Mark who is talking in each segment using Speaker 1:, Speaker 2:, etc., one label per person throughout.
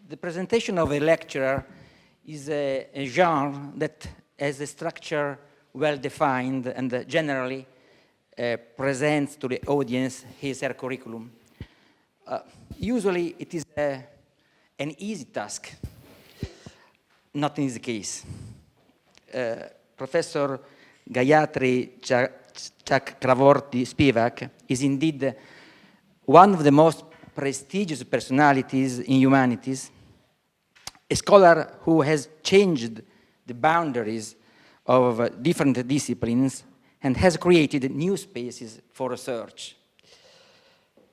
Speaker 1: The presentation of a lecturer is a genre that has a structure well-defined and generally presents to the audience his her curriculum. Usually it is an easy task, not in this case. Professor Gayatri Chakravorty Spivak is indeed one of the most prestigious personalities in humanities, a scholar who has changed the boundaries of different disciplines and has created new spaces for research.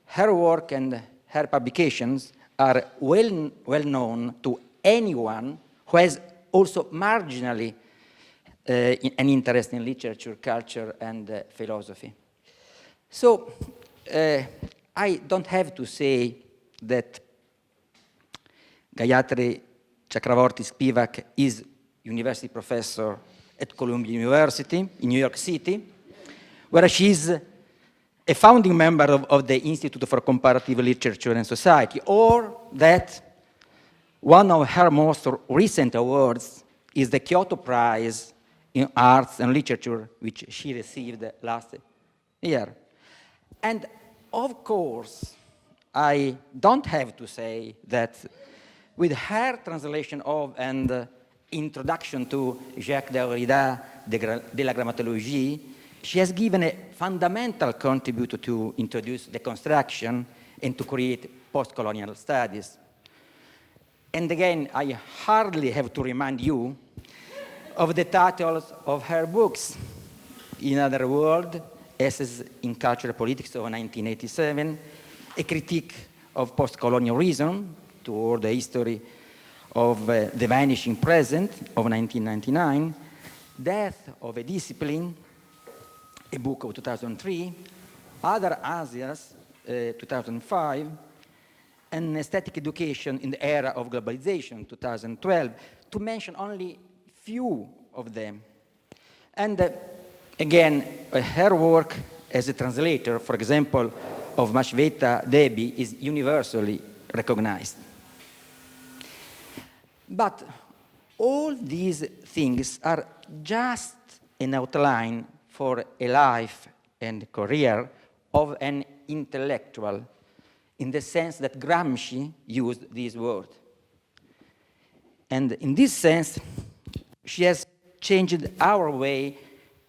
Speaker 1: Her work and her publications are well known to anyone who has also marginally an interest in literature, culture, and philosophy. So I don't have to say that Gayatri Chakravorty Spivak is university professor at Columbia University in New York City, where she is a founding member of the Institute for Comparative Literature and Society, or that one of her most recent awards is the Kyoto Prize in Arts and Literature, which she received last year. And of course, I don't have to say that with her translation of and introduction to Jacques Derrida de la Grammatologie, she has given a fundamental contribution to introduce deconstruction and to create post-colonial studies. And again, I hardly have to remind you of the titles of her books. In other words, Essays in Cultural Politics of 1987, A Critique of Post-Colonialism toward the History of the Vanishing Present of 1999, Death of a Discipline, a book of 2003, Other Asias, 2005, and Aesthetic Education in the Era of Globalization, 2012, to mention only few of them. And again, her work as a translator, for example, of Mashveta Debi is universally recognized. But all these things are just an outline for a life and career of an intellectual, in the sense that Gramsci used this word. And in this sense, she has changed our way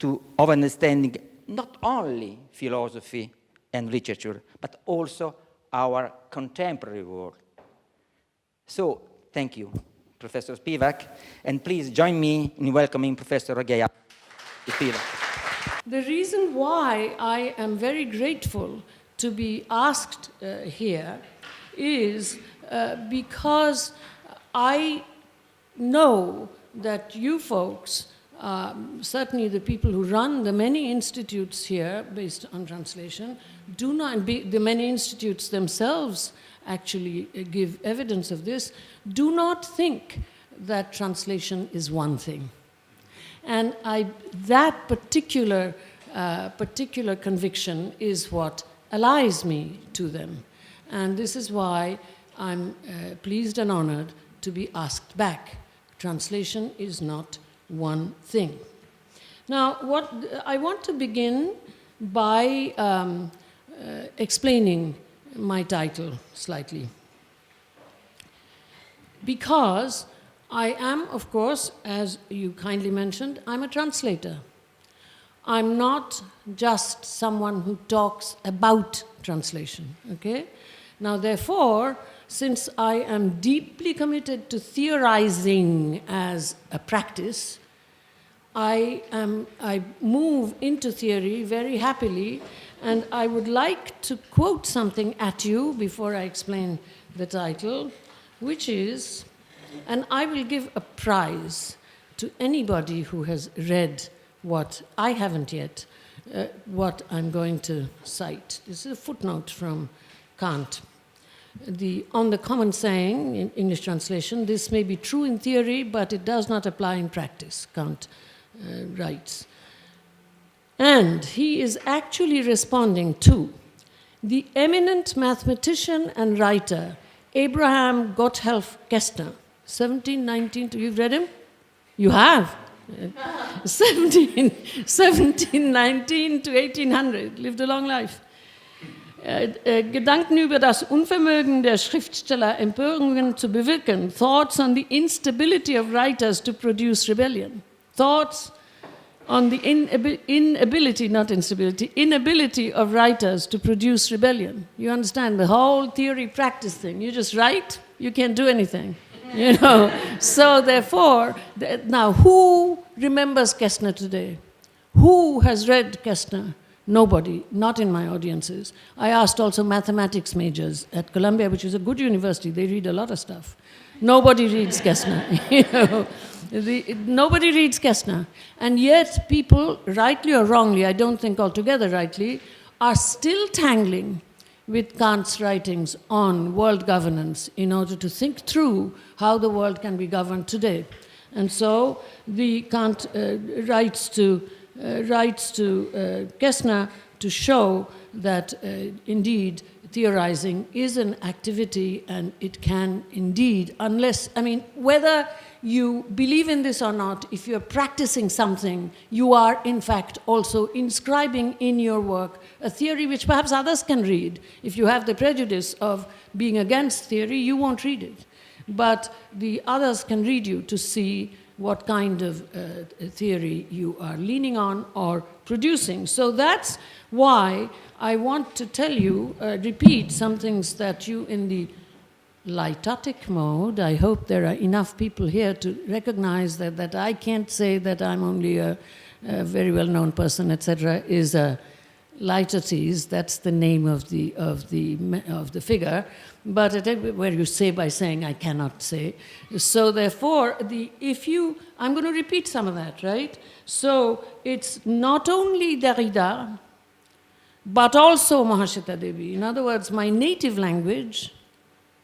Speaker 1: of understanding not only philosophy and literature, but also our contemporary world. So, thank you, Professor Spivak, and please join me in welcoming Professor Gayatri Spivak.
Speaker 2: The reason why I am very grateful to be asked here is because I know that you folks, certainly the people who run the many institutes here based on translation, do not, the many institutes themselves actually give evidence of this, do not think that translation is one thing. And that particular conviction is what allies me to them. And this is why I'm pleased and honored to be asked back. Translation is not one thing. Now, I want to begin by explaining my title slightly. Because I am, of course, as you kindly mentioned, I'm a translator. I'm not just someone who talks about translation, okay? Now, therefore, since I am deeply committed to theorizing as a practice, I move into theory very happily, and I would like to quote something at you before I explain the title, which is, and I will give a prize to anybody who has read what I haven't yet, what I'm going to cite. This is a footnote from Kant. On the common saying, in English translation, this may be true in theory, but it does not apply in practice, Kant writes. And he is actually responding to the eminent mathematician and writer Abraham Gotthelf Kästner, 1719, you've read him? You have? 1719 to 1800, lived a long life. Gedanken über das Unvermögen der Schriftsteller, Empörungen zu bewirken. Thoughts on the instability of writers to produce rebellion. Thoughts on the inability, not instability, inability of writers to produce rebellion. You understand the whole theory practice thing. You just write, you can't do anything. You know, so therefore, now who remembers Kästner today? Who has read Kästner? Nobody, not in my audiences. I asked also mathematics majors at Columbia, which is a good university. They read a lot of stuff. Nobody reads Kästner. You know, nobody reads Kästner. And yet people, rightly or wrongly, I don't think altogether rightly, are still tangling with Kant's writings on world governance in order to think through how the world can be governed today. And so the Kant writes to Kästner to show that indeed theorizing is an activity and it can indeed, unless, I mean, whether you believe in this or not, if you're practicing something, you are in fact also inscribing in your work a theory which perhaps others can read. If you have the prejudice of being against theory, you won't read it. But the others can read you to see what kind of theory you are leaning on or producing. So that's why I want to tell you, repeat some things that you in the litotic mode, I hope there are enough people here to recognize that I can't say that I'm only a very well-known person, etc., is a Litotes, that's the name of the figure, but where you say by saying I cannot say. So therefore, I'm going to repeat some of that, right? So it's not only Derrida, but also Mahashita Devi. In other words, my native language,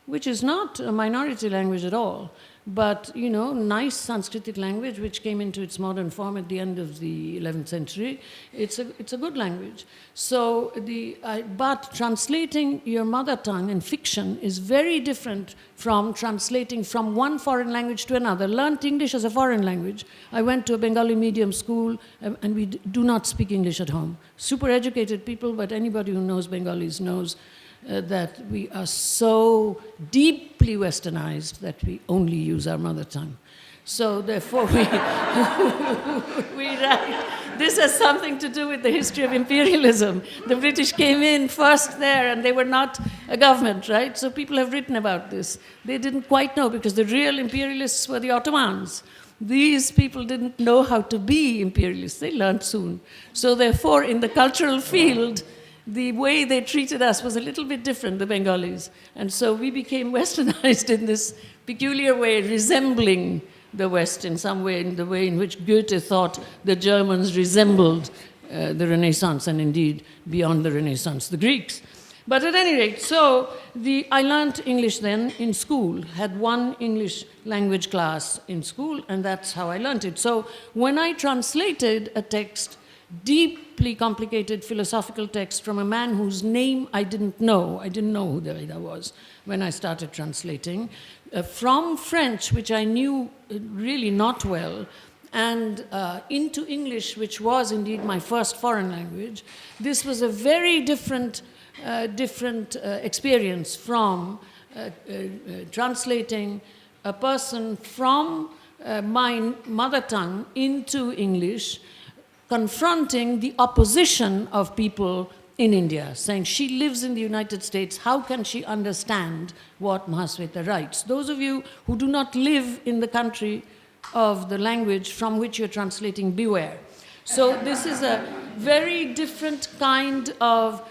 Speaker 2: which is not a minority language at all, but, you know, nice Sanskritic language which came into its modern form at the end of the 11th century. It's a good language. So but translating your mother tongue in fiction is very different from translating from one foreign language to another. Learned English as a foreign language. I went to a Bengali medium school and we do not speak English at home. Super educated people, but anybody who knows Bengalis knows that we are so deeply westernized that we only use our mother tongue. So therefore we write. This has something to do with the history of imperialism. The British came in first there and they were not a government, right? So people have written about this. They didn't quite know because the real imperialists were the Ottomans. These people didn't know how to be imperialists. They learned soon. So therefore in the cultural field, the way they treated us was a little bit different, the Bengalis. And so we became westernized in this peculiar way, resembling the West in some way, in the way in which Goethe thought the Germans resembled the Renaissance, and indeed, beyond the Renaissance, the Greeks. But at any rate, so I learned English then in school, had one English language class in school, and that's how I learned it. So when I translated a text, deeply complicated philosophical text from a man whose name I didn't know. I didn't know who Derrida was when I started translating. From French, which I knew really not well, and into English, which was indeed my first foreign language. This was a very different experience from translating a person from my mother tongue into English, confronting the opposition of people in India, saying she lives in the United States, how can she understand what Mahasweta writes? Those of you who do not live in the country of the language from which you're translating, beware. So this is a very different kind of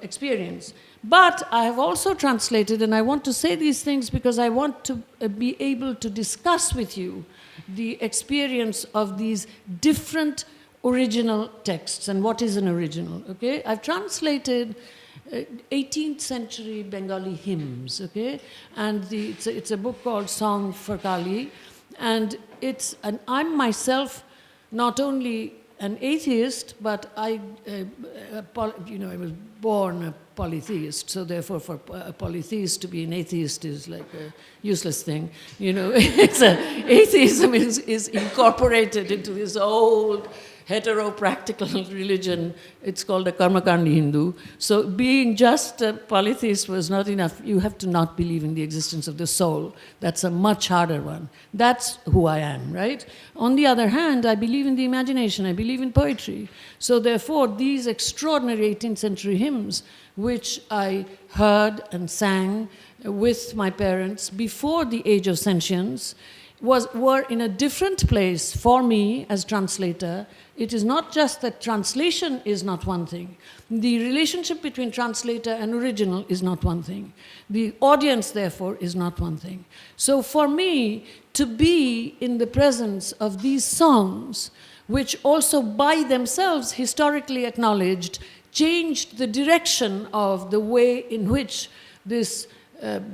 Speaker 2: experience. But I have also translated, and I want to say these things because I want to be able to discuss with you the experience of these different original texts and what is an original, okay? I've translated 18th century Bengali hymns, okay? And it's a book called Song for Kali, and I'm myself not only an atheist, but I was born a polytheist, so therefore for a polytheist to be an atheist is like a useless thing. Atheism is incorporated into this old hetero-practical religion. It's called a Karmakandi Hindu. So being just a polytheist was not enough. You have to not believe in the existence of the soul. That's a much harder one. That's who I am, right? On the other hand, I believe in the imagination. I believe in poetry. So therefore, these extraordinary 18th century hymns, which I heard and sang with my parents before the age of sentience, were in a different place for me as translator. It is not just that translation is not one thing. The relationship between translator and original is not one thing. The audience, therefore, is not one thing. So for me, to be in the presence of these songs, which also by themselves, historically acknowledged, changed the direction of the way in which this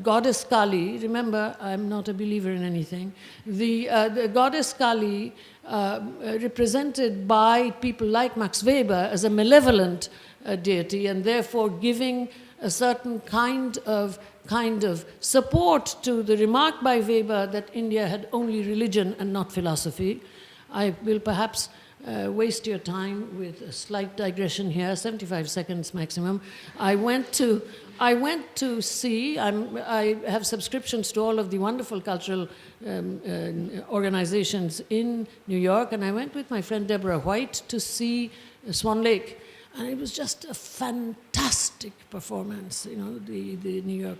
Speaker 2: goddess Kali, remember, I'm not a believer in anything, the goddess Kali, represented by people like Max Weber as a malevolent deity, and therefore giving a certain kind of support to the remark by Weber that India had only religion and not philosophy. I will perhaps waste your time with a slight digression here, 75 seconds maximum. I went to see, I have subscriptions to all of the wonderful cultural organizations in New York, and I went with my friend Deborah White to see Swan Lake. And it was just a fantastic performance, the New York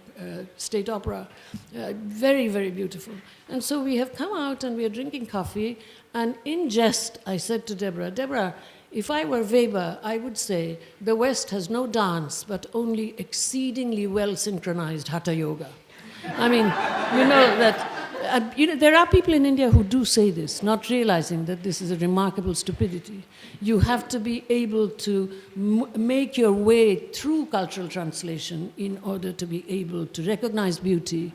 Speaker 2: State Opera. Very, very beautiful. And so we have come out and we are drinking coffee, and in jest I said to Deborah, if I were Weber, I would say the West has no dance, but only exceedingly well-synchronized Hatha Yoga. I mean, there are people in India who do say this, not realizing that this is a remarkable stupidity. You have to be able to make your way through cultural translation in order to be able to recognize beauty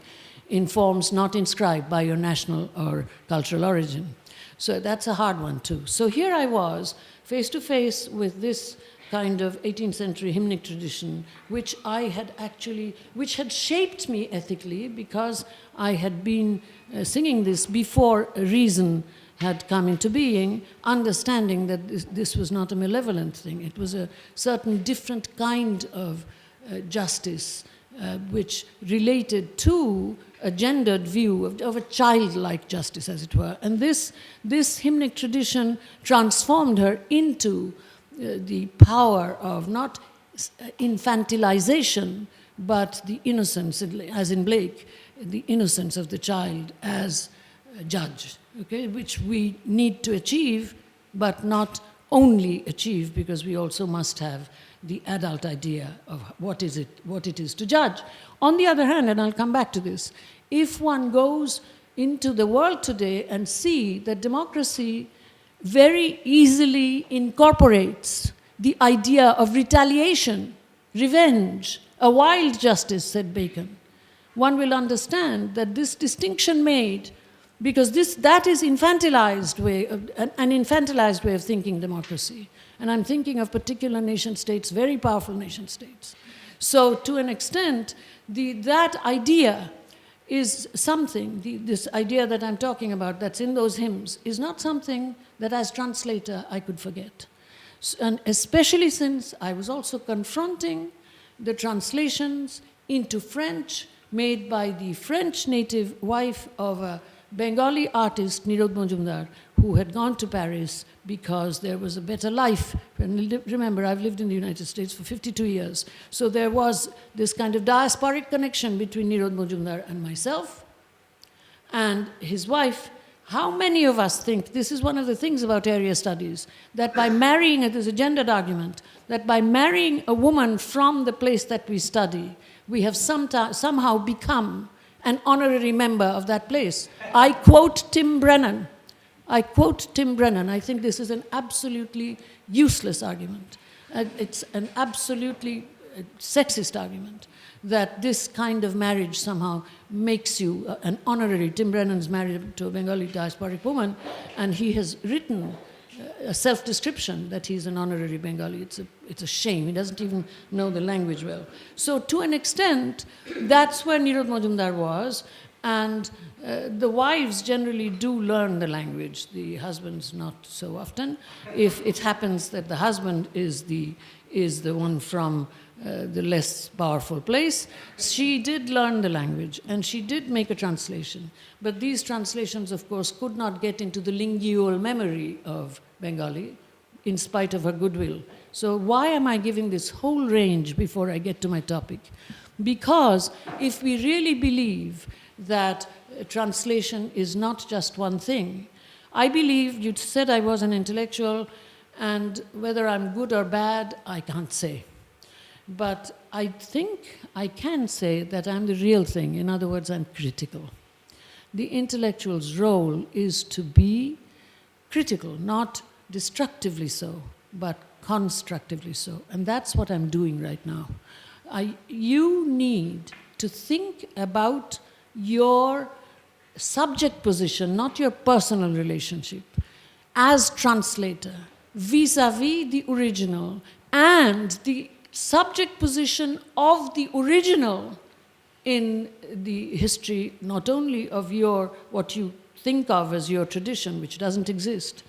Speaker 2: in forms not inscribed by your national or cultural origin. So that's a hard one too. So here I was, face to face with this kind of 18th century hymnic tradition, which had shaped me ethically because I had been singing this before reason had come into being, understanding that this was not a malevolent thing. It was a certain different kind of justice which related to a gendered view of a childlike justice, as it were. And this hymnic tradition transformed her into the power of not infantilization, but the innocence, as in Blake, the innocence of the child as a judge, okay, which we need to achieve, but not only achieve, because we also must have the adult idea of what it is to judge. On the other hand, and I'll come back to this, if one goes into the world today and see that democracy very easily incorporates the idea of retaliation, revenge, a wild justice, said Bacon, one will understand that this distinction made, because that is an infantilized way of thinking democracy. And I'm thinking of particular nation states, very powerful nation states. So to an extent, that idea is something, this idea that I'm talking about that's in those hymns, is not something that as translator I could forget. And especially since I was also confronting the translations into French made by the French native wife of a Bengali artist, Nirod Majumdar, who had gone to Paris because there was a better life. And remember, I've lived in the United States for 52 years. So there was this kind of diasporic connection between Nirod Majumdar and myself and his wife. How many of us think, this is one of the things about area studies, that by marrying, there's a gendered argument, that by marrying a woman from the place that we study, we have somehow become an honorary member of that place. I quote Tim Brennan. I think this is an absolutely useless argument. It's an absolutely sexist argument that this kind of marriage somehow makes you an honorary. Tim Brennan's married to a Bengali diasporic woman, and he has written a self-description that he's an honorary Bengali. It's a shame. He doesn't even know the language well. So to an extent, that's where Nirod Majumdar was. And the wives generally do learn the language, the husbands not so often. If it happens that the husband is the one from the less powerful place, she did learn the language and she did make a translation. But these translations, of course, could not get into the lingual memory of Bengali in spite of her goodwill. So why am I giving this whole range before I get to my topic? Because if we really believe that translation is not just one thing. I believe, you said I was an intellectual, and whether I'm good or bad, I can't say. But I think I can say that I'm the real thing. In other words, I'm critical. The intellectual's role is to be critical, not destructively so, but constructively so. And that's what I'm doing right now. You need to think about your subject position, not your personal relationship, as translator, vis-a-vis the original, and the subject position of the original in the history, not only of what you think of as your tradition, which doesn't exist,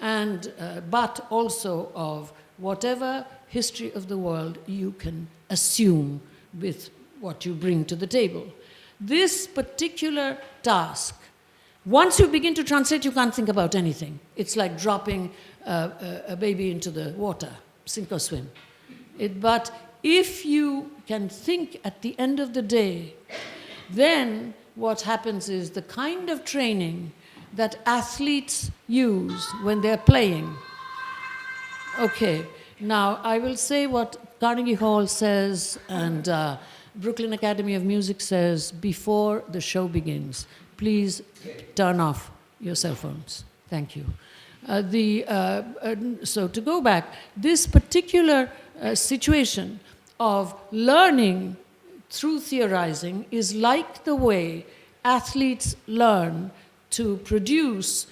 Speaker 2: and but also of whatever history of the world you can assume with what you bring to the table. This particular task, once you begin to translate, you can't think about anything. It's like dropping a baby into the water, sink or swim. But if you can think at the end of the day, then what happens is the kind of training that athletes use when they're playing. Okay, now I will say what Carnegie Hall says and Brooklyn Academy of Music says before the show begins. Please turn off your cell phones. Thank you. So to go back, this particular situation of learning through theorizing is like the way athletes learn to produce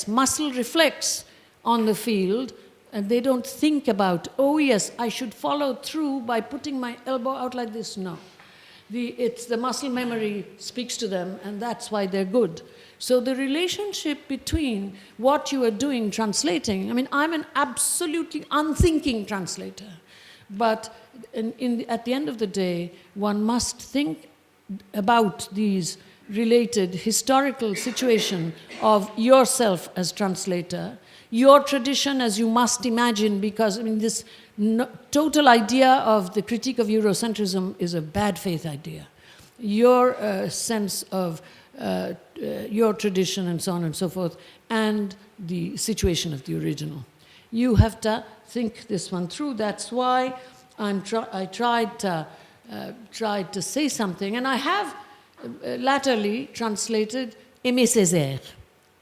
Speaker 2: muscle reflex on the field, and they don't think about, oh yes, I should follow through by putting my elbow out like this. No. It's the muscle memory speaks to them, and that's why they're good. So the relationship between what you are doing, translating, I mean, I'm an absolutely unthinking translator, but at the end of the day, one must think about these related historical situation of yourself as translator, your tradition as you must imagine, because I mean this total idea of the critique of Eurocentrism is a bad faith idea. Your sense of your tradition and so on and so forth, and the situation of the original. You have to think this one through. That's why I tried to say something, and I have latterly translated Aimé Césaire,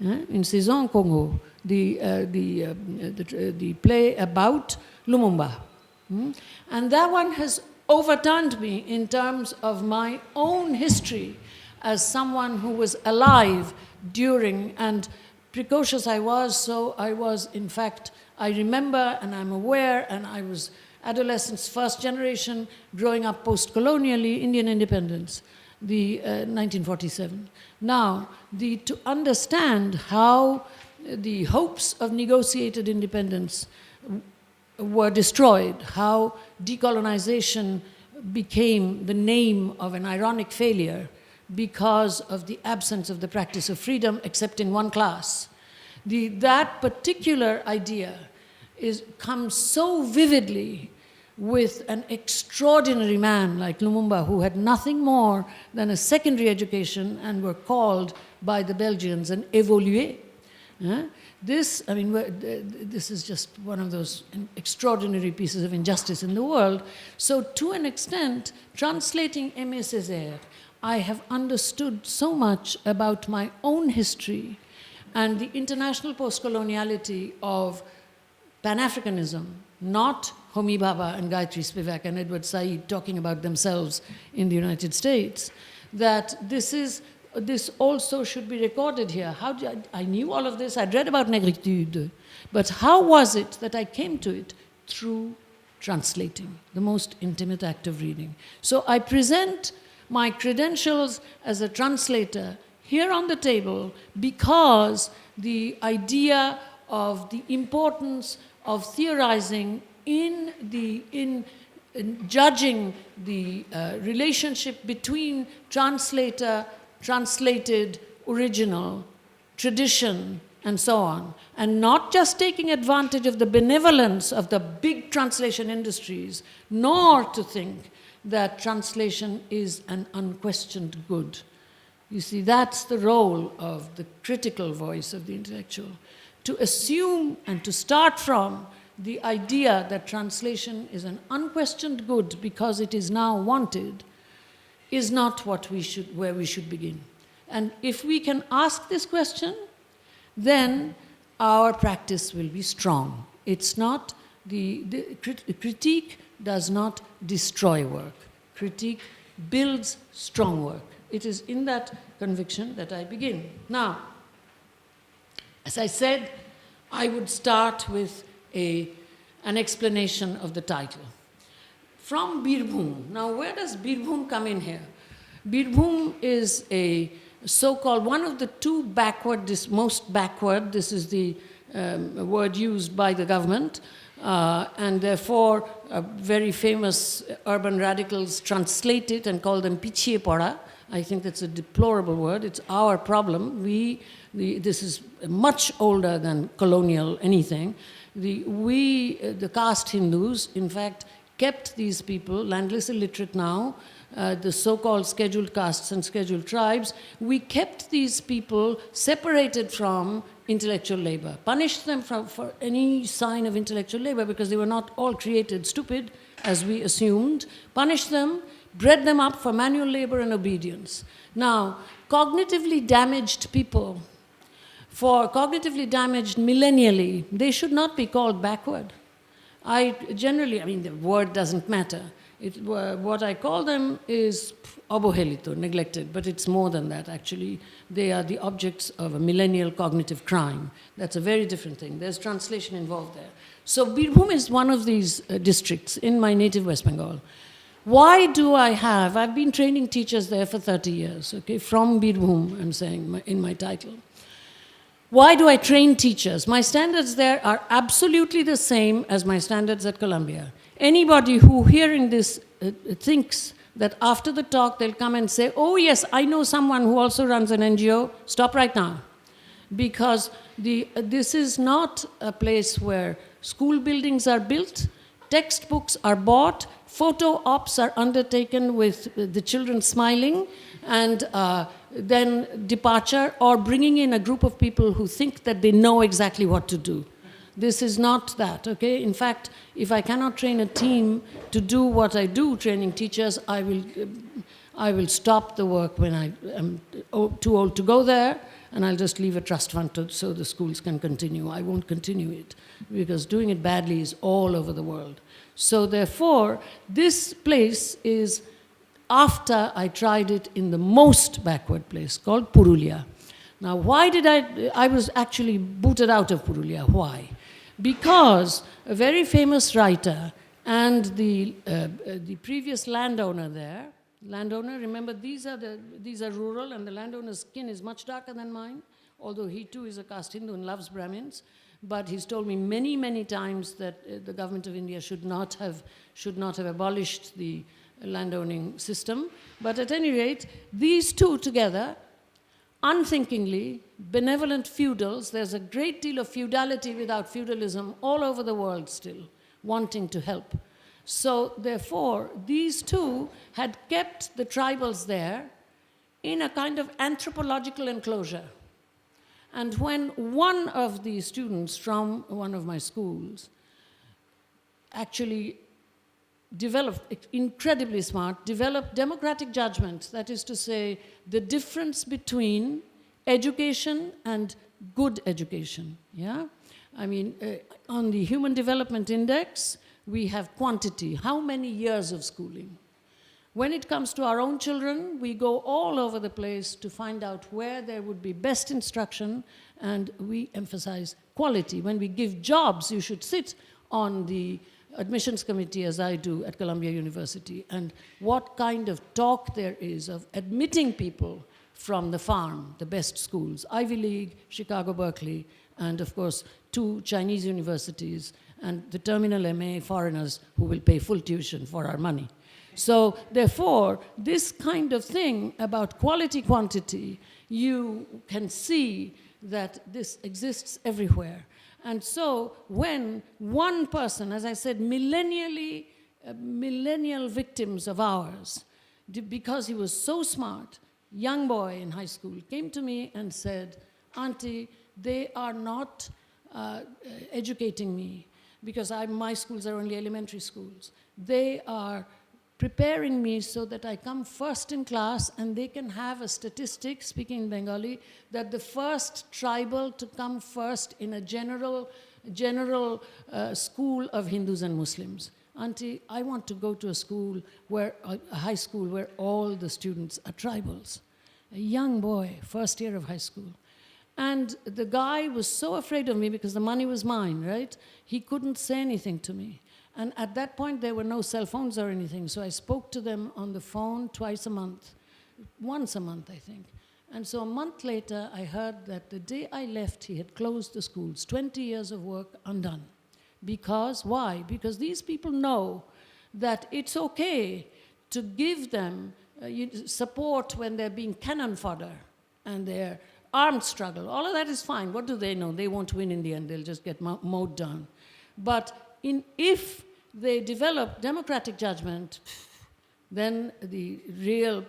Speaker 2: Une Saison en Congo, the play about Lumumba. And that one has overturned me in terms of my own history as someone who was alive during, and precocious I was, so I was, in fact, I remember and I'm aware, and I was adolescence, first generation, growing up post-colonially, Indian independence, the 1947. Now, to understand how the hopes of negotiated independence were destroyed, how decolonization became the name of an ironic failure because of the absence of the practice of freedom, except in one class. That particular idea comes so vividly with an extraordinary man like Lumumba, who had nothing more than a secondary education and were called by the Belgians an évolué. This is just one of those extraordinary pieces of injustice in the world. So to an extent, translating Aimé Césaire, I have understood so much about my own history and the international post-coloniality of Pan-Africanism, not Homi Bhabha and Gayatri Spivak and Edward Said talking about themselves in the United States, that this is this also should be recorded here. How did I knew all of this, I'd read about negritude, but how was it that I came to it? Through translating, the most intimate act of reading. So I present my credentials as a translator here on the table because the idea of the importance of theorizing in judging the relationship between translator, translated, original, tradition, and so on, and not just taking advantage of the benevolence of the big translation industries, nor to think that translation is an unquestioned good. You see, that's the role of the critical voice of the intellectual, to assume and to start from the idea that translation is an unquestioned good because it is now wanted is not where we should begin. And if we can ask this question, then our practice will be strong. It's not, critique does not destroy work. Critique builds strong work. It is in that conviction that I begin. Now, as I said, I would start with an explanation of the title. From Birbhum. Now, where does Birbhum come in here? Birbhum is a so-called one of the two most backward, this is the word used by the government, and therefore very famous urban radicals translate it and call them pichhiye pada. I think that's a deplorable word. It's our problem. This is much older than colonial anything. The caste Hindus, in fact, kept these people, landless illiterate now, the so-called scheduled castes and scheduled tribes, we kept these people separated from intellectual labor, punished them for any sign of intellectual labor because they were not all created stupid, as we assumed, punished them, bred them up for manual labor and obedience. Now, cognitively damaged people, for cognitively damaged millennially, they should not be called backward. The word doesn't matter. What I call them is obohelito, neglected, but it's more than that, actually. They are the objects of a millennial cognitive crime. That's a very different thing. There's translation involved there. So Birbhum is one of these districts in my native West Bengal. Why do I've been training teachers there for 30 years, okay, from Birbhum, I'm saying in my title. Why do I train teachers? My standards there are absolutely the same as my standards at Columbia. Anybody who hearing this thinks that after the talk they'll come and say, oh yes, I know someone who also runs an NGO, stop right now. Because this is not a place where school buildings are built, textbooks are bought, photo ops are undertaken with the children smiling, and then departure, or bringing in a group of people who think that they know exactly what to do. This is not that, okay? In fact, if I cannot train a team to do what I do training teachers, I will stop the work when I am too old to go there, and I'll just leave a trust fund so the schools can continue. I won't continue it, because doing it badly is all over the world. So therefore, this place is, after I tried it in the most backward place called Purulia. Now, why did I was actually booted out of Purulia. Why? Because a very famous writer and the previous landowner there, remember these are rural, and the landowner's skin is much darker than mine, although he too is a caste Hindu and loves Brahmins. But he's told me many, many times that the government of India should not have abolished the landowning system. But at any rate, these two together, unthinkingly, benevolent feudals, there's a great deal of feudality without feudalism all over the world still, wanting to help. So therefore, these two had kept the tribals there in a kind of anthropological enclosure. And when one of the students from one of my schools actually developed, incredibly smart, developed democratic judgment, that is to say, the difference between education and good education, yeah? I mean, on the Human Development Index, we have quantity. How many years of schooling? When it comes to our own children, we go all over the place to find out where there would be best instruction, and we emphasize quality. When we give jobs, you should sit on the admissions committee, as I do at Columbia University, and what kind of talk there is of admitting people from the farm, the best schools, Ivy League, Chicago, Berkeley, and of course 2 Chinese universities, and the terminal MA foreigners who will pay full tuition for our money. So therefore, this kind of thing about quality, quantity, you can see that this exists everywhere. And so when one person, as I said, millennial victims of ours, because he was so smart, young boy in high school, came to me and said, "Auntie, they are not educating me because my schools are only elementary schools. They are preparing me so that I come first in class, and they can have a statistic," speaking in Bengali, "that the first tribal to come first in a general school of Hindus and Muslims. Auntie, I want to go to a school a high school where all the students are tribals." A young boy, first year of high school. And the guy was so afraid of me because the money was mine, right? He couldn't say anything to me. And at that point, there were no cell phones or anything, so I spoke to them on the phone twice a month, once a month, I think. And so a month later, I heard that the day I left, he had closed the schools, 20 years of work undone. Because, why? Because these people know that it's okay to give them support when they're being cannon fodder and they're armed struggle. All of that is fine. What do they know? They won't win in the end. They'll just get mowed down. But if they develop democratic judgment, then the real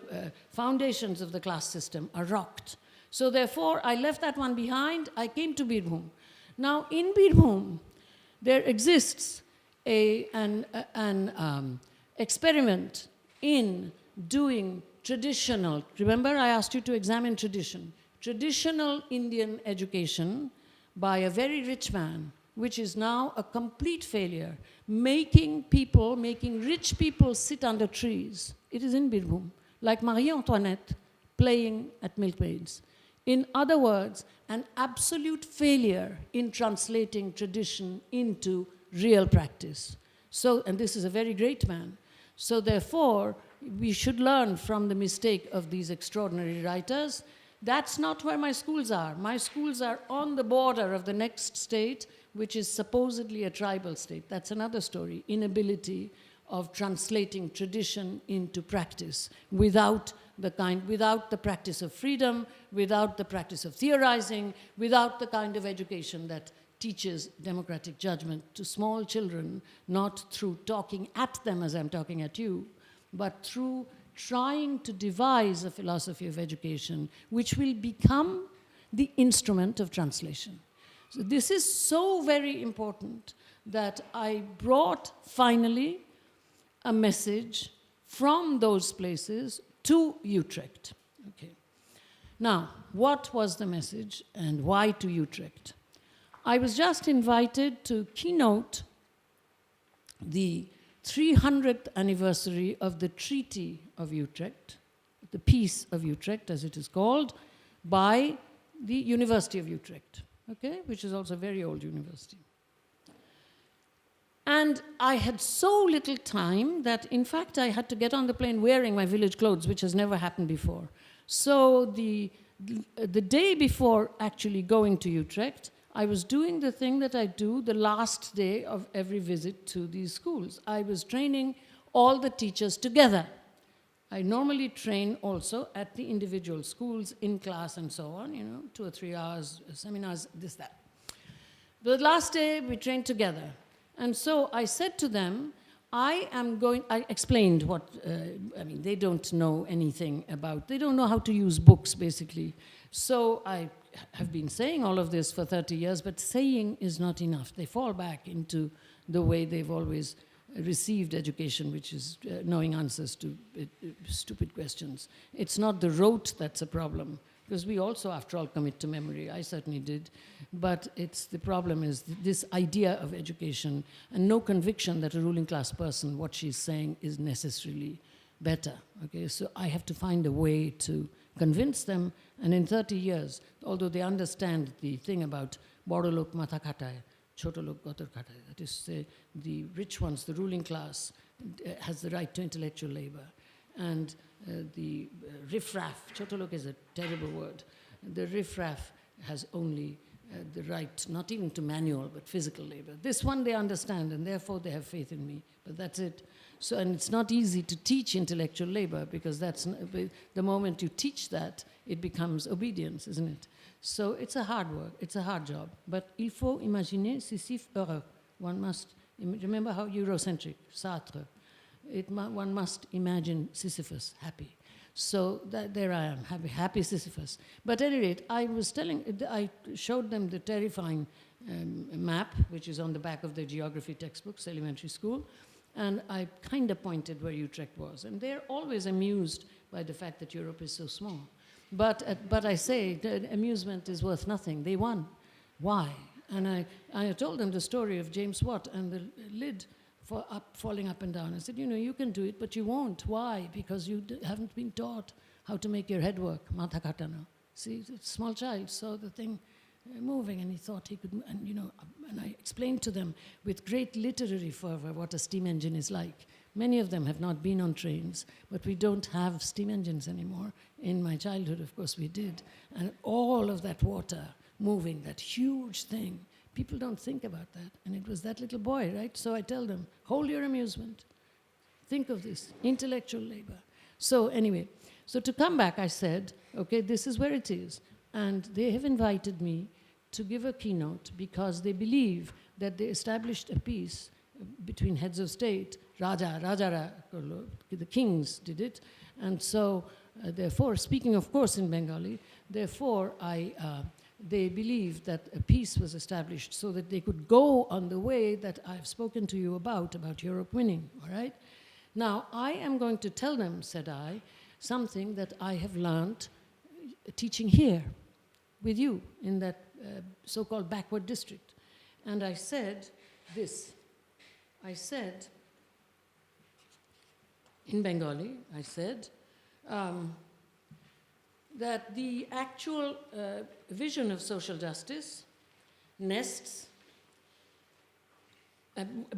Speaker 2: foundations of the class system are rocked. So therefore, I left that one behind. I came to Birbhum. Now, in Birbhum, there exists an experiment in doing traditional, remember I asked you to examine traditional Indian education by a very rich man, which is now a complete failure, making rich people sit under trees. It is in Birbhum, like Marie Antoinette playing at milkmaids. In other words, an absolute failure in translating tradition into real practice. So, and this is a very great man. So therefore, we should learn from the mistake of these extraordinary writers. That's not where my schools are. My schools are on the border of the next state, which is supposedly a tribal state. That's another story. Inability of translating tradition into practice without the practice of freedom, without the practice of theorizing, without the kind of education that teaches democratic judgment to small children, not through talking at them as I'm talking at you, but through trying to devise a philosophy of education which will become the instrument of translation. So this is so very important that I brought finally a message from those places to Utrecht. Okay. Now, what was the message and why to Utrecht? I was just invited to keynote the 300th anniversary of the Treaty of Utrecht, the Peace of Utrecht, as it is called, by the University of Utrecht, okay, which is also a very old university. And I had so little time that, in fact, I had to get on the plane wearing my village clothes, which has never happened before. So the day before actually going to Utrecht, I was doing the thing that I do the last day of every visit to these schools. I was training all the teachers together. I normally train also at the individual schools in class and so on, 2 or 3 hours, seminars, this, that. The last day we trained together. And so I said to them, I explained what, they don't know anything about, they don't know how to use books, basically. So I have been saying all of this for 30 years, but saying is not enough. They fall back into the way they've always received education, which is knowing answers to stupid questions. It's not the rote that's a problem, because we also, after all, commit to memory. I certainly did. But the problem is this idea of education and no conviction that a ruling class person, what she's saying is necessarily better. Okay, so I have to find a way to convince them, and in 30 years, although they understand the thing about boro lok matha khataye, choto lok gotor khataye, that is to say, the rich ones, the ruling class, has the right to intellectual labor, and the riffraff, choto lok is a terrible word, the riffraff has only the right, not even to manual, but physical labor. This one they understand, and therefore they have faith in me, but that's it. So, and it's not easy to teach intellectual labor, because that's the moment you teach that, it becomes obedience, isn't it? So it's a hard work, it's a hard job. But il faut imaginer Sisyphe heureux. One must, remember how Eurocentric, Sartre, one must imagine Sisyphus happy. So there I am, happy Sisyphus. But at any rate, I showed them the terrifying map, which is on the back of the geography textbooks, elementary school, and I kind of pointed where Utrecht was. And they're always amused by the fact that Europe is so small. But I say, the amusement is worth nothing. They won. Why? And I told them the story of James Watt and the lid falling up and down. I said, you can do it, but you won't. Why? Because you haven't been taught how to make your head work. Matha katana. See, it's a small child saw the thing moving, and he thought he could, and I explained to them with great literary fervor what a steam engine is like. Many of them have not been on trains, but we don't have steam engines anymore. In my childhood, of course, we did. And all of that water moving, that huge thing, people don't think about that. And it was that little boy, right? So I tell them, hold your amusement. Think of this, intellectual labor. So anyway, so to come back, I said, okay, this is where it is. And they have invited me to give a keynote because they believe that they established a peace between heads of state. Raja, the kings did it. And so, therefore, speaking of course in Bengali, therefore they believe that a peace was established so that they could go on the way that I've spoken to you about Europe winning, all right? Now, I am going to tell them, said I, something that I have learned teaching here with you in that so-called backward district. And I said this. I said, in Bengali, I said, that the actual vision of social justice nests,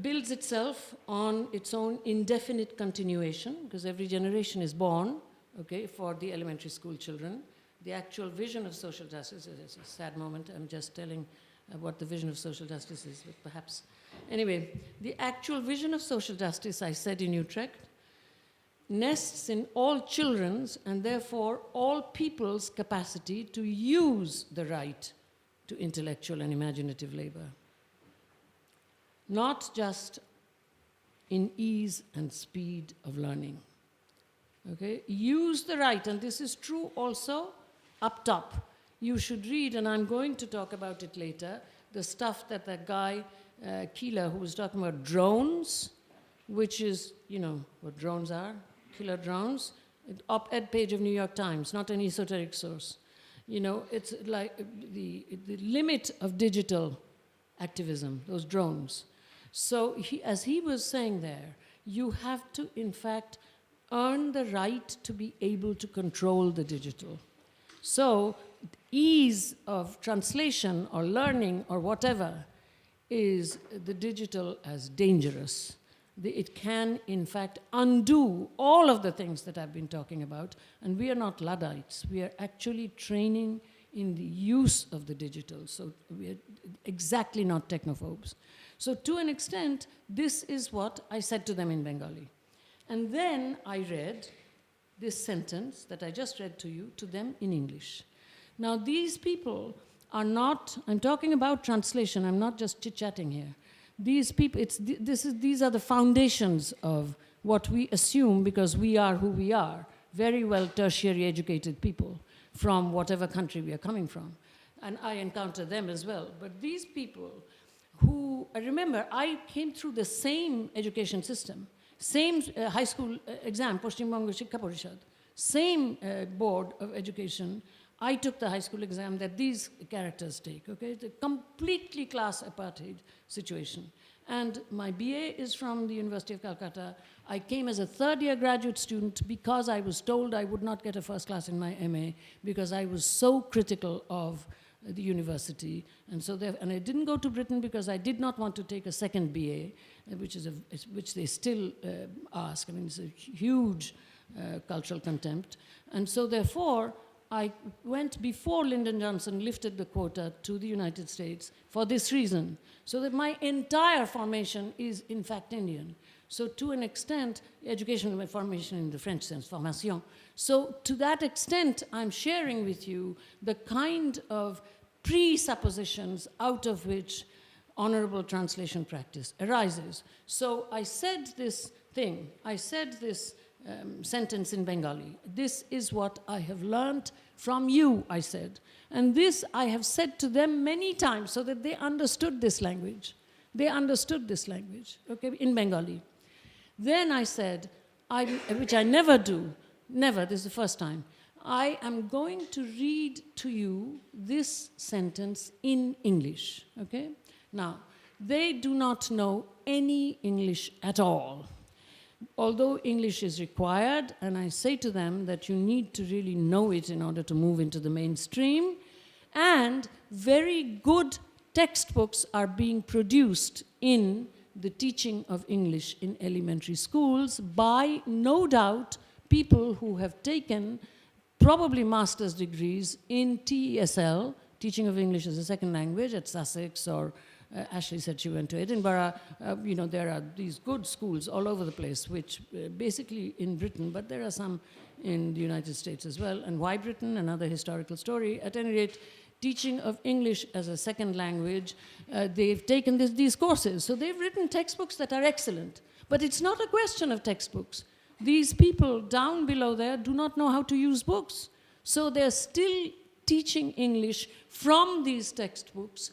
Speaker 2: builds itself on its own indefinite continuation, because every generation is born, okay, for the elementary school children. The actual vision of social justice, it's a sad moment, I'm just telling what the vision of social justice is, but perhaps. Anyway, the actual vision of social justice, I said in Utrecht, nests in all children's and therefore all people's capacity to use the right to intellectual and imaginative labor. Not just in ease and speed of learning. Okay? Use the right, and this is true also up top. You should read, and I'm going to talk about it later, the stuff that that guy, Keeler, who was talking about drones, which is, you know what drones are, killer drones, op-ed page of New York Times, not an esoteric source. You know, it's like the limit of digital activism, those drones. So as he was saying there, you have to, in fact, earn the right to be able to control the digital. So ease of translation or learning or whatever is the digital as dangerous. It can, in fact, undo all of the things that I've been talking about. And we are not Luddites. We are actually training in the use of the digital. So we are exactly not technophobes. So to an extent, this is what I said to them in Bengali. And then I read this sentence that I just read to you to them in English. Now, these people are not, I'm talking about translation, I'm not just chit-chatting here. These people, these are the foundations of what we assume because we are who we are, very well tertiary educated people from whatever country we are coming from. And I encounter them as well. But these people who, remember, I came through the same education system, same high school exam, Paschim Bongo Shiksha Porishad, same board of education. I took the high school exam that these characters take, okay? It's a completely class apartheid situation. And my BA is from the University of Calcutta. I came as a third-year graduate student because I was told I would not get a first class in my MA because I was so critical of the university. And so and I didn't go to Britain because I did not want to take a second BA, which they still ask. I mean, it's a huge cultural contempt. And so therefore, I went before Lyndon Johnson lifted the quota to the United States for this reason, so that my entire formation is in fact Indian. So to an extent, education and formation in the French sense, formation. So to that extent, I'm sharing with you the kind of presuppositions out of which honorable translation practice arises. So I said this thing, I said this sentence in Bengali. This is what I have learned from you, I said. And this I have said to them many times so that they understood this language. They understood this language, okay, in Bengali. Then I said, which I never do, never, this is the first time, I am going to read to you this sentence in English, okay? Now, they do not know any English at all. Although English is required, and I say to them that you need to really know it in order to move into the mainstream, and very good textbooks are being produced in the teaching of English in elementary schools by, no doubt, people who have taken probably master's degrees in TESL, Teaching of English as a Second Language, at Sussex, or Ashley said she went to Edinburgh. There are these good schools all over the place, which basically in Britain, but there are some in the United States as well. And why Britain? Another historical story. At any rate, teaching of English as a second language, they've taken these courses. So they've written textbooks that are excellent. But it's not a question of textbooks. These people down below there do not know how to use books. So they're still teaching English from these textbooks,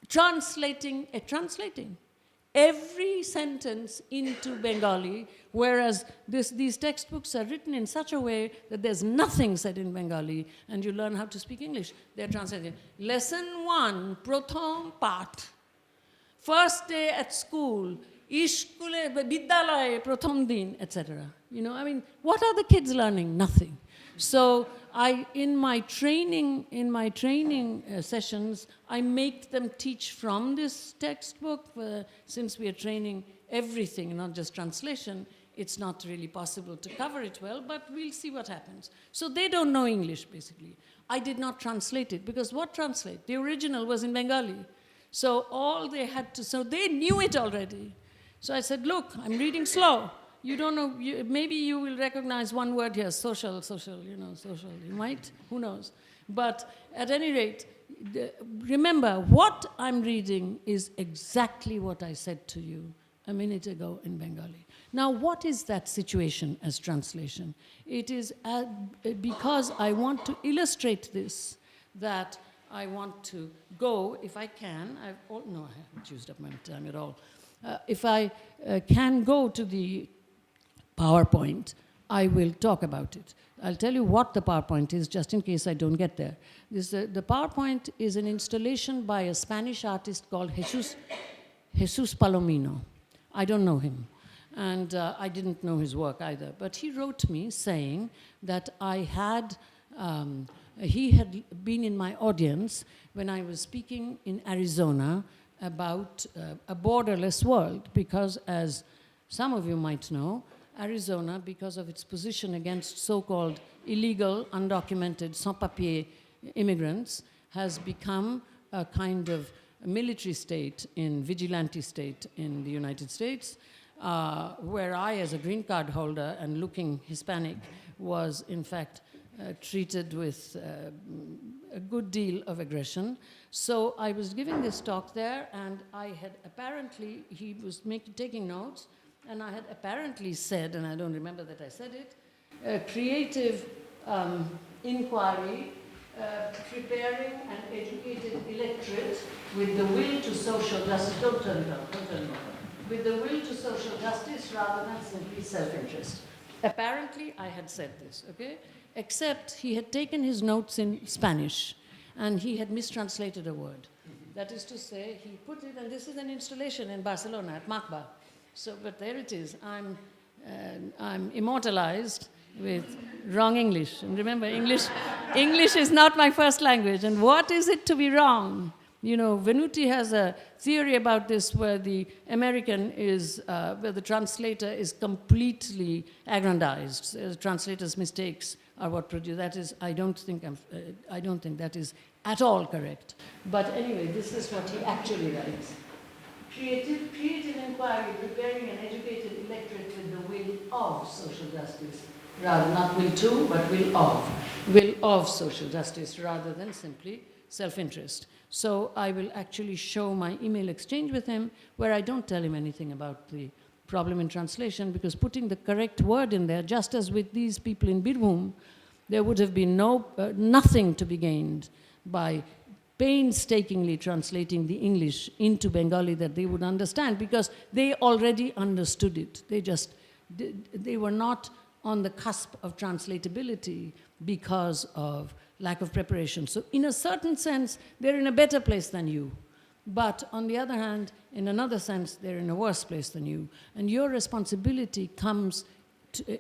Speaker 2: translating every sentence into Bengali, whereas these textbooks are written in such a way that there's nothing said in Bengali, and you learn how to speak English. They're translating. Lesson 1, Prothom Path. First day at school, Ishkule, Bidyalaye, Prothom Din, etc. What are the kids learning? Nothing. So in my training sessions, I make them teach from this textbook. Since we are training everything, not just translation, it's not really possible to cover it well, but we'll see what happens. So they don't know English, basically. I did not translate it, because what translate? The original was in Bengali. So so they knew it already. So I said, look, I'm reading slow. You don't know, maybe you will recognize one word here, social, social, you might, who knows. But at any rate, remember, what I'm reading is exactly what I said to you a minute ago in Bengali. Now, what is that situation as translation? It is because I want to illustrate this, that I want to go, if I can, I haven't used up my time at all. If I can go to the PowerPoint, I will talk about it. I'll tell you what the PowerPoint is, just in case I don't get there. The PowerPoint is an installation by a Spanish artist called Jesus Palomino. I don't know him, and I didn't know his work either. But he wrote me saying that he had been in my audience when I was speaking in Arizona about a borderless world, because, as some of you might know, Arizona, because of its position against so-called illegal, undocumented, sans-papiers immigrants, has become a kind of military state, vigilante state in the United States, where I, as a green card holder and looking Hispanic, was in fact treated with a good deal of aggression. So I was giving this talk there, and I had apparently, he was taking notes, and I had apparently said, and I don't remember that I said it, creative inquiry, preparing an educated electorate with the will to social justice, don't turn it on, with the will to social justice rather than simply self-interest. Apparently, I had said this, okay? Except he had taken his notes in Spanish, and he had mistranslated a word. That is to say, he put it, and this is an installation in Barcelona at MACBA. So, but there it is. I'm immortalized with wrong English. And remember, English is not my first language. And what is it to be wrong? You know, Venuti has a theory about this where the American is, where the translator is completely aggrandized. The translator's mistakes are what produce. That is, I don't think that is at all correct. But anyway, this is what he actually writes. Creative inquiry, preparing an educated electorate with the will of social justice. Rather, not will to, but will of. Will of social justice rather than simply self-interest. So I will actually show my email exchange with him where I don't tell him anything about the problem in translation, because putting the correct word in there, just as with these people in Birbhum, there would have been nothing to be gained by painstakingly translating the English into Bengali that they would understand, because they already understood it. They were not on the cusp of translatability because of lack of preparation. So in a certain sense, they're in a better place than you. But on the other hand, in another sense, they're in a worse place than you. And your responsibility comes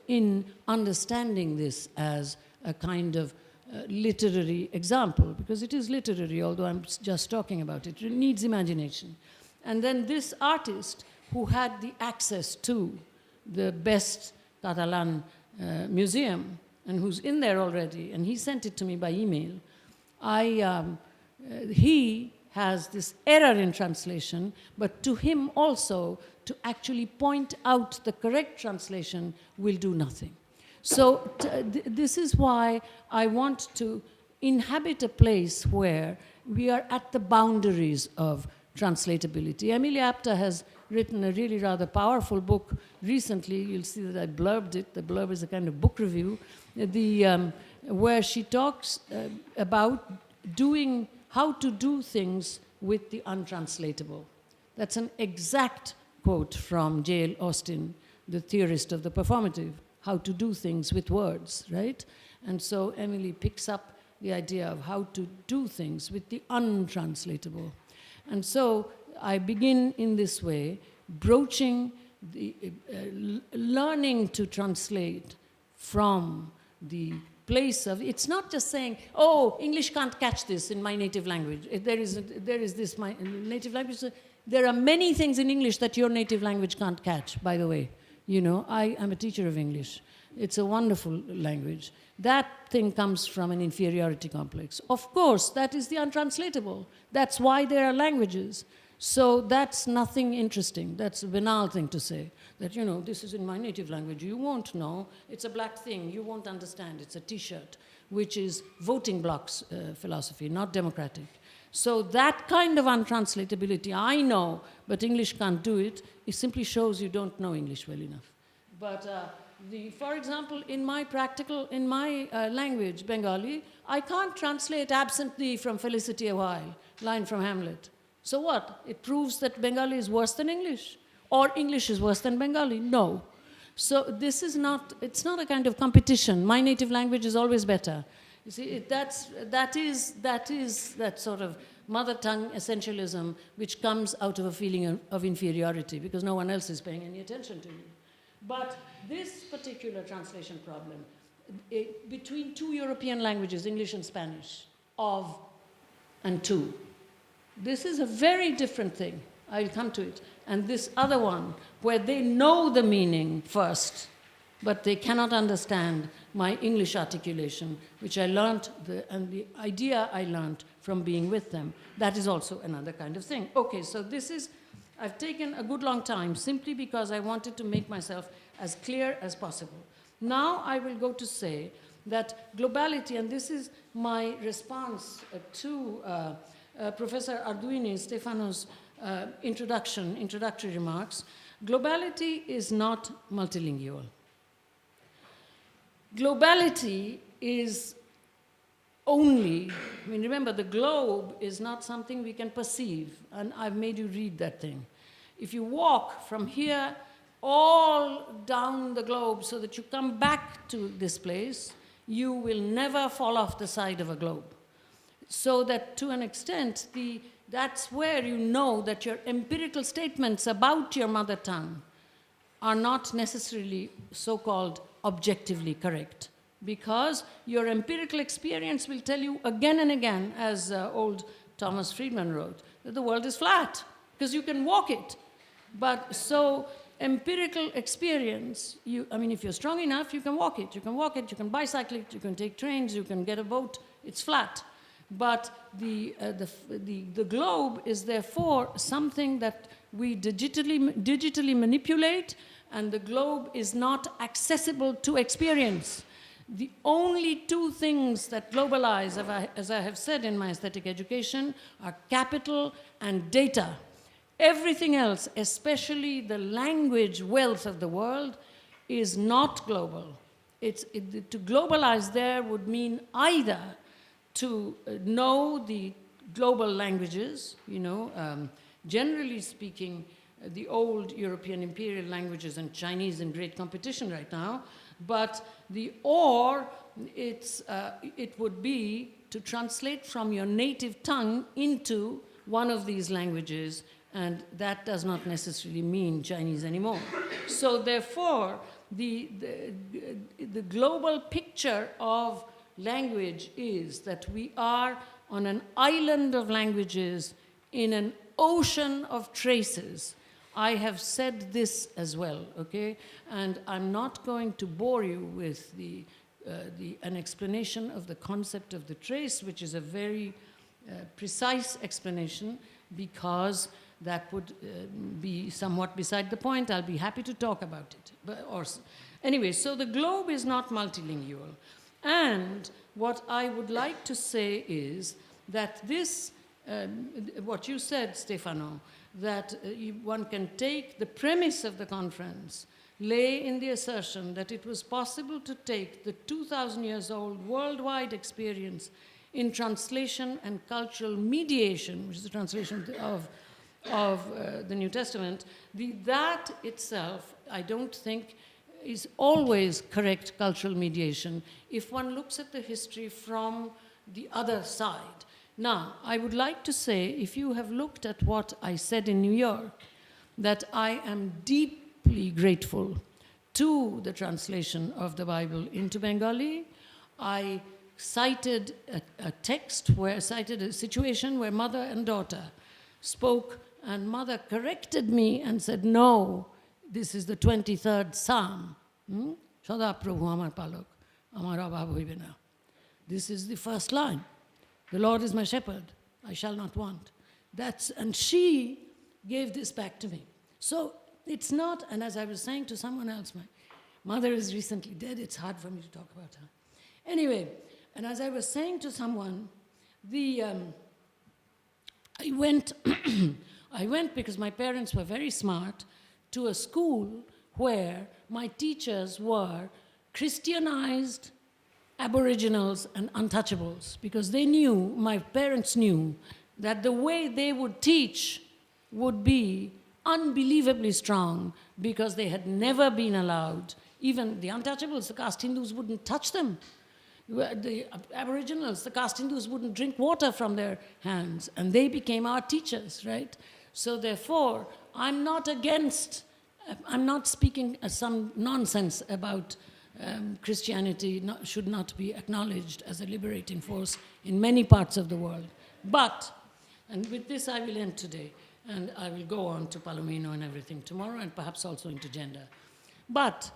Speaker 2: in understanding this as a kind of literary example, because it is literary, although I'm just talking about it. It needs imagination. And then this artist, who had the access to the best Catalan museum, and who's in there already, and he sent it to me by email, he has this error in translation, but to him also, to actually point out the correct translation will do nothing. So this is why I want to inhabit a place where we are at the boundaries of translatability. Emilia Apter has written a really rather powerful book recently. You'll see that I blurbed it. The blurb is a kind of book review, where she talks about how to do things with the untranslatable. That's an exact quote from J.L. Austin, the theorist of the performative. How to do things with words, right? And so Emily picks up the idea of how to do things with the untranslatable. And so I begin in this way, broaching the learning to translate from the place of, it's not just saying, oh, English can't catch this in my native language. There is this, my native language. There are many things in English that your native language can't catch, by the way. You know, I am a teacher of English. It's a wonderful language. That thing comes from an inferiority complex. Of course, that is the untranslatable. That's why there are languages. So that's nothing interesting. That's a banal thing to say. That, you know, this is in my native language. You won't know. It's a black thing. You won't understand. It's a T-shirt, which is voting blocks philosophy, not democratic. So that kind of untranslatability, I know, but English can't do it. It simply shows you don't know English well enough. But for example, in my language, Bengali, I can't translate absent thee from Felicity a while, line from Hamlet. So what? It proves that Bengali is worse than English, or English is worse than Bengali? No. So this is not, it's not a kind of competition. My native language is always better. You see, that is that sort of mother tongue essentialism which comes out of a feeling of inferiority because no one else is paying any attention to you. But this particular translation problem, between two European languages, English and Spanish, of and to, this is a very different thing. I'll come to it. And this other one, where they know the meaning first, but they cannot understand my English articulation, which I learned, and the idea I learned from being with them. That is also another kind of thing. Okay, so this is, I've taken a good long time simply because I wanted to make myself as clear as possible. Now I will go to say that globality, and this is my response to Professor Arduini Stefano's introductory remarks. Globality is not multilingual. Globality is only, I mean, remember, the globe is not something we can perceive, and I've made you read that thing. If you walk from here all down the globe so that you come back to this place, you will never fall off the side of a globe. So that to an extent, the that's where you know that your empirical statements about your mother tongue are not necessarily so-called objectively correct, because your empirical experience will tell you again and again, as old Thomas Friedman wrote, that the world is flat, because you can walk it. But so empirical experience, if you're strong enough, you can walk it. You can walk it, you can bicycle it, you can take trains, you can get a boat, it's flat. But the globe is therefore something that we digitally manipulate, and the globe is not accessible to experience. The only two things that globalize, as I have said in my aesthetic education, are capital and data. Everything else, especially the language wealth of the world, is not global. To globalize there would mean either to know the global languages, generally speaking, the old European imperial languages and Chinese in great competition right now, but it would be to translate from your native tongue into one of these languages, and that does not necessarily mean Chinese anymore. So therefore, the global picture of language is that we are on an island of languages in an ocean of traces. I have said this as well, okay? And I'm not going to bore you with an explanation of the concept of the trace, which is a very precise explanation, because that would be somewhat beside the point. I'll be happy to talk about it. Anyway, so the globe is not multilingual. And what I would like to say is that this, what you said, Stefano, that one can take the premise of the conference, lay in the assertion that it was possible to take the 2,000 years old worldwide experience in translation and cultural mediation, which is the translation of the New Testament, that itself, I don't think, is always correct cultural mediation if one looks at the history from the other side. Now, I would like to say, if you have looked at what I said in New York, that I am deeply grateful to the translation of the Bible into Bengali. I cited a situation where mother and daughter spoke, and mother corrected me and said, no, this is the 23rd Psalm. Sada Prabhu amar palok, amar abhav hoibe na. This is the first line. The Lord is my shepherd, I shall not want. And she gave this back to me. So it's not, and as I was saying to someone else, my mother is recently dead, it's hard for me to talk about her. Anyway, and as I was saying to someone, I went because my parents were very smart, to a school where my teachers were Christianized Aboriginals and untouchables, because my parents knew that the way they would teach would be unbelievably strong, because they had never been allowed, even the untouchables, the caste Hindus wouldn't touch them. The Aboriginals, the caste Hindus wouldn't drink water from their hands, and they became our teachers, right? So therefore, I'm not speaking some nonsense about Christianity should not be acknowledged as a liberating force in many parts of the world. But, and with this I will end today, and I will go on to Palomino and everything tomorrow, and perhaps also into gender. But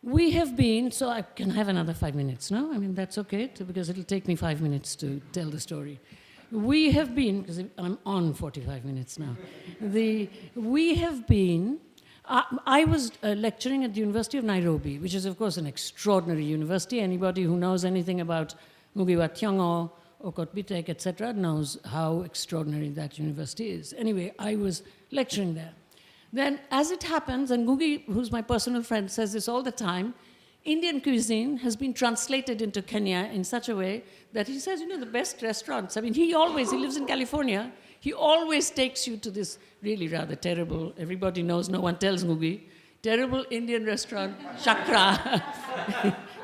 Speaker 2: we have been, so I can have another 5 minutes, no? I mean, that's okay, because it'll take me 5 minutes to tell the story. We have been, because I'm on 45 minutes now. I was lecturing at the University of Nairobi, which is, of course, an extraordinary university. Anybody who knows anything about Ngugi wa Thiong'o, Okot Bitek, etc., knows how extraordinary that university is. Anyway, I was lecturing there. Then, as it happens, and Ngugi, who's my personal friend, says this all the time, Indian cuisine has been translated into Kenya in such a way that he says, the best restaurants. I mean, he lives in California. He always takes you to this really rather terrible, everybody knows, no one tells Ngugi, terrible Indian restaurant, Chakra.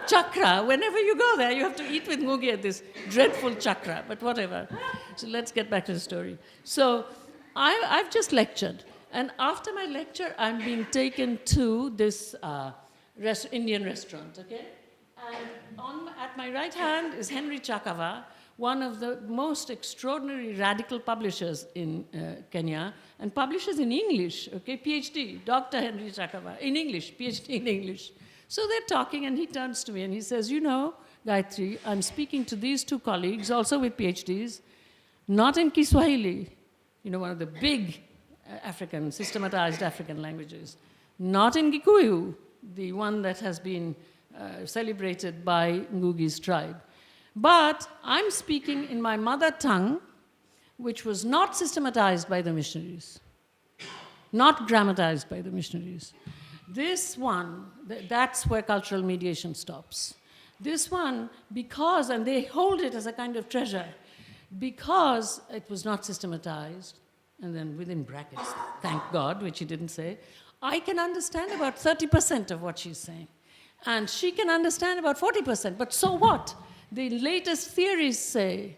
Speaker 2: Chakra, whenever you go there, you have to eat with Ngugi at this dreadful Chakra, but whatever. So let's get back to the story. So I've just lectured, and after my lecture, I'm being taken to this Indian restaurant, okay? And at my right hand is Henry Chakava, one of the most extraordinary radical publishers in Kenya, and publishers in English, okay? PhD, Dr. Henry Chakava, in English, PhD in English. So they're talking, and he turns to me and he says, you know, Gayatri, I'm speaking to these two colleagues, also with PhDs, not in Kiswahili, you know, one of the big systematized African languages, not in Gikuyu, the one that has been celebrated by Ngugi's tribe, but I'm speaking in my mother tongue, which was not systematized by the missionaries, not grammatized by the missionaries. This one, that's where cultural mediation stops. This one, because, and they hold it as a kind of treasure, because it was not systematized, and then within brackets, thank God, which he didn't say, I can understand about 30% of what she's saying. And she can understand about 40%, but so what? The latest theories say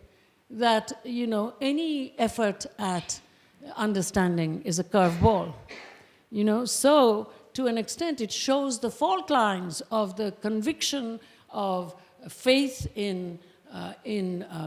Speaker 2: that, you know, any effort at understanding is a curveball. You know, so to an extent, it shows the fault lines of the conviction of faith in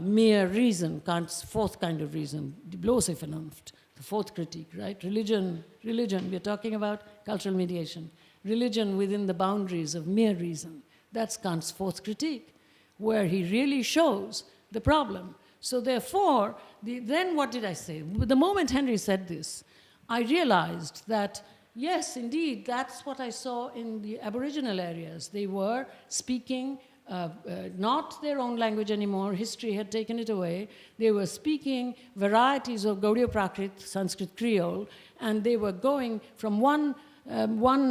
Speaker 2: mere reason, Kant's fourth kind of reason, die bloße Vernunft, the fourth critique, right? Religion, we're talking about cultural mediation. Religion within the boundaries of mere reason. That's Kant's fourth critique, where he really shows the problem. So therefore, then what did I say? The moment Henry said this, I realized that yes, indeed, that's what I saw in the Aboriginal areas. They were speaking not their own language anymore. History had taken it away. They were speaking varieties of Gaudiya Prakrit, Sanskrit Creole, and they were going from one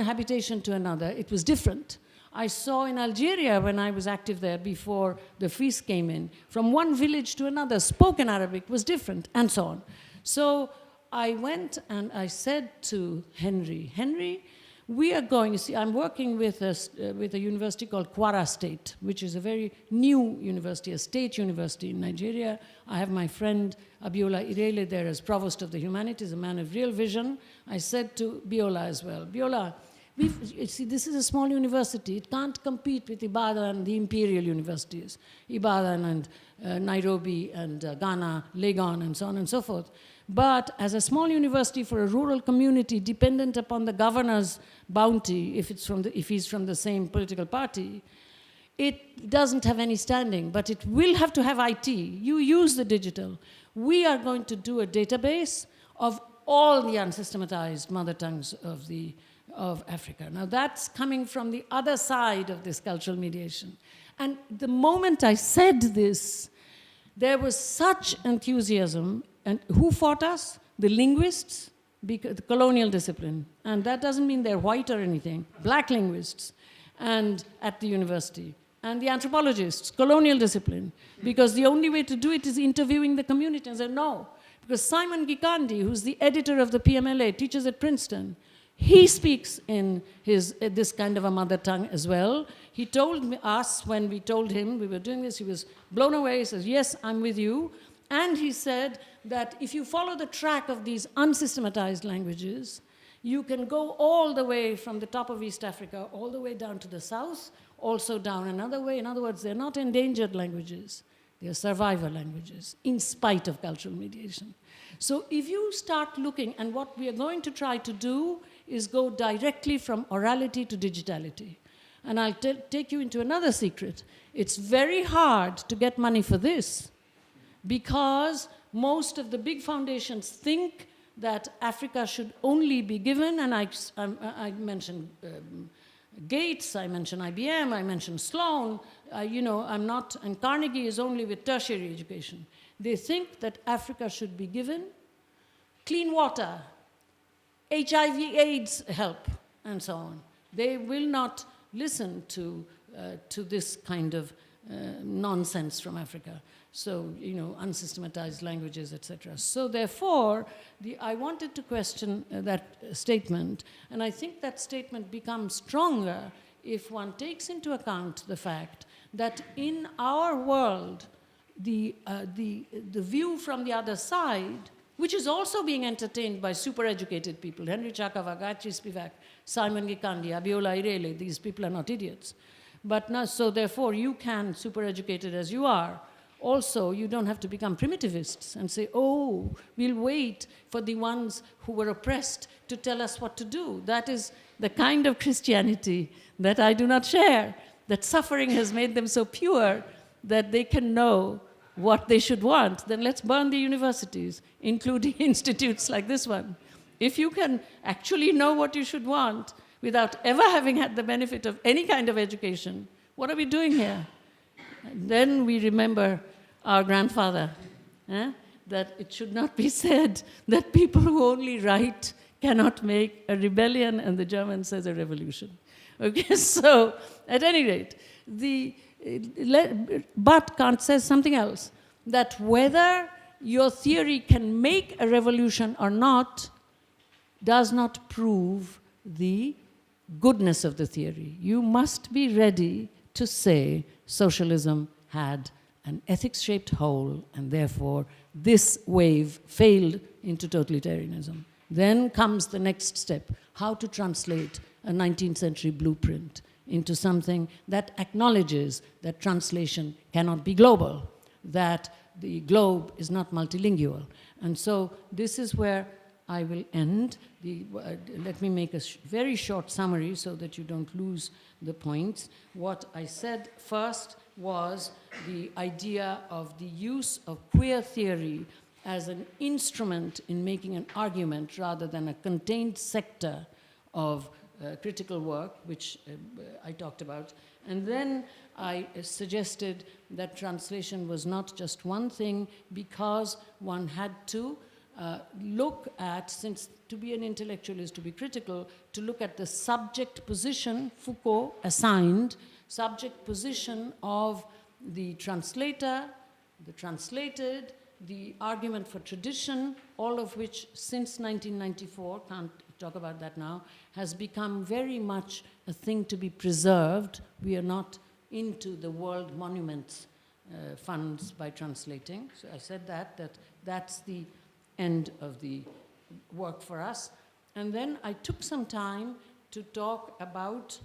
Speaker 2: habitation to another. It was different. I saw in Algeria, when I was active there before the feast came in, from one village to another, spoken Arabic was different, and so on. So I went and I said to Henry, we are going, you see, I'm working with a university called Kwara State, which is a very new university, a state university in Nigeria. I have my friend Abiola Irele there as provost of the humanities, a man of real vision. I said to Biola as well, Biola, see, this is a small university. It can't compete with Ibadan and the imperial universities, Ibadan and Nairobi and Ghana, Legon, and so on and so forth. But as a small university for a rural community dependent upon the governor's bounty, if he's from the same political party, it doesn't have any standing, but it will have to have IT. You use the digital. We are going to do a database of all the unsystematized mother tongues of Africa. Now that's coming from the other side of this cultural mediation. And the moment I said this, there was such enthusiasm. And who fought us? The linguists, the colonial discipline. And that doesn't mean they're white or anything. Black linguists and at the university. And the anthropologists, colonial discipline. Because the only way to do it is interviewing the community. And I said, no. Because Simon Gikandi, who's the editor of the PMLA, teaches at Princeton, he speaks in this kind of a mother tongue as well. He told us, when we told him we were doing this, he was blown away. He says, yes, I'm with you. And he said that if you follow the track of these unsystematized languages, you can go all the way from the top of East Africa, all the way down to the south, also down another way. In other words, they're not endangered languages. They're survivor languages, in spite of cultural mediation. So if you start looking, and what we are going to try to do is go directly from orality to digitality. And I'll take you into another secret. It's very hard to get money for this, because most of the big foundations think that Africa should only be given, and I mentioned Gates, I mentioned IBM, I mentioned Sloan, and Carnegie is only with tertiary education. They think that Africa should be given clean water, HIV/AIDS help, and so on. They will not listen to this kind of nonsense from Africa. So, unsystematized languages, etc. So therefore, I wanted to question that statement, and I think that statement becomes stronger if one takes into account the fact that in our world, the view from the other side, which is also being entertained by super educated people, Henry Chakravarty, Gayatri Spivak, Simon Gikandi, Abiola Irele, these people are not idiots. But now, so therefore, you can, super educated as you are, also, you don't have to become primitivists and say, oh, we'll wait for the ones who were oppressed to tell us what to do. That is the kind of Christianity that I do not share, that suffering has made them so pure that they can know what they should want. Then let's burn the universities, including institutes like this one. If you can actually know what you should want without ever having had the benefit of any kind of education, what are we doing here? And then we remember our grandfather, that it should not be said that people who only write cannot make a rebellion, and the German says a revolution. Okay, so at any rate, but Kant says something else, that whether your theory can make a revolution or not does not prove the goodness of the theory. You must be ready to say socialism had an ethics-shaped hole, and therefore this wave failed into totalitarianism. Then comes the next step, how to translate a 19th century blueprint into something that acknowledges that translation cannot be global, that the globe is not multilingual. And so this is where I will end. Let me make a very short summary so that you don't lose the points. What I said first was the idea of the use of queer theory as an instrument in making an argument rather than a contained sector of critical work, which I talked about. And then I suggested that translation was not just one thing, because one had to look at, since to be an intellectual is to be critical, to look at the subject position, Foucault assigned, subject position of the translator, the translated, the argument for tradition, all of which since 1994, can't talk about that now, has become very much a thing to be preserved. We are not into the world monuments funds by translating. So I said that's the end of the work for us. And then I took some time to talk about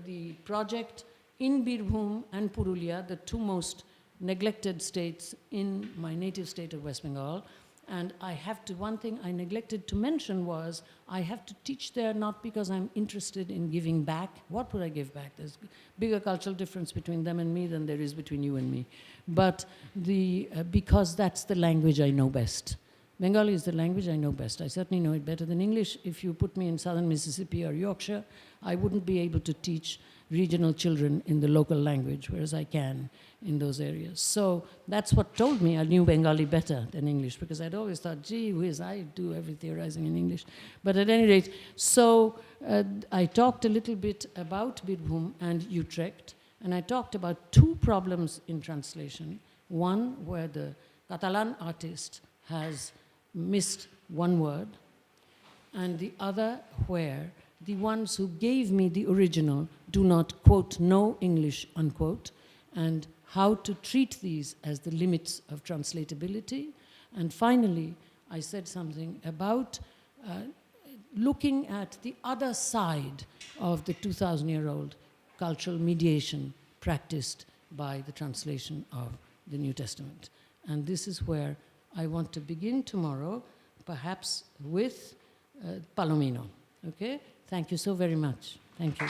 Speaker 2: the project in Birbhum and Purulia, the two most neglected states in my native state of West Bengal. And I have to, one thing I neglected to mention was I have to teach there not because I'm interested in giving back. What would I give back? There's bigger cultural difference between them and me than there is between you and me. But because that's the language I know best. Bengali is the language I know best. I certainly know it better than English. If you put me in southern Mississippi or Yorkshire, I wouldn't be able to teach regional children in the local language, whereas I can in those areas. So that's what told me I knew Bengali better than English, because I'd always thought, gee whiz, I do every theorizing in English. But at any rate, so I talked a little bit about Birbhum and Utrecht, and I talked about two problems in translation. One, where the Catalan artist has missed one word, and the other where the ones who gave me the original do not, quote, know English, unquote, and how to treat these as the limits of translatability. And finally, I said something about looking at the other side of the 2,000-year-old cultural mediation practiced by the translation of the New Testament. And this is where I want to begin tomorrow, perhaps with Palomino. Okay? Thank you so very much. Thank you.